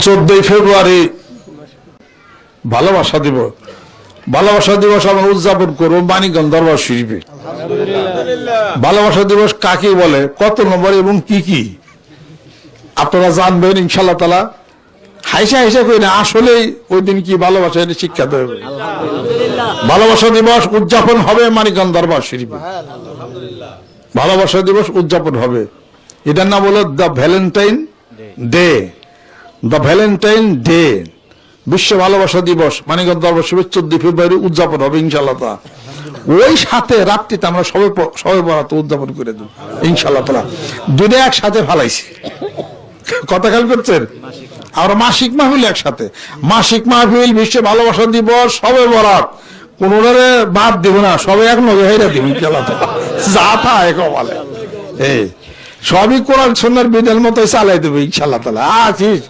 14 ফেব্রুয়ারি ভালোবাসা দিবস। ভালোবাসা দিবস আমরা উদযাপন করবো মানিকগঞ্জ দরবার শরীফে। ভালোবাসা দিবস কাকে বলে, কত নম্বর এবং কি কি আপনারা জানবেন ইনশাআল্লাহ তাআলা। হাইসা হাইসা করি না, আসলেই ওই দিন কি ভালোবাসা এটা শিক্ষা দেবে। ভালোবাসা দিবস উদযাপন হবে মানিকগঞ্জ দরবার শরীফে। ভালোবাসা দিবস উদযাপন হবে, এটার নাম হলো the Valentine day. The Valentine day, বিশ্ব ভালোবাসা দিবস মানিকগঞ্জ দরবার শরীফে 14 ফেব্রুয়ারি উদযাপন হবে ইনশাআল্লাহ তাআলা। ওই সাথে রাত্রিতে আমরা সবে বরাত উদযাপন করে দেব ইনশাআল্লাহ তাআলা। দুটো একসাথে ফালাইছি, কথা খেয়াল করছেন? আমরা মাসিক মাহফিল একসাথে, মাসিক মাহফিল, বিশ্ব ভালোবাসা দিবস, সবে বরাত, কোনটারে বাদ দিব না, সবে এক নজর হেরা দিব ইনশাআল্লাহ তাআলা। যা তা এক বলে এই সবই কোরআন সুন্নাহর বিধান মতো চালাই দেবো ইনশাআল্লাহ তাআলা। আছিস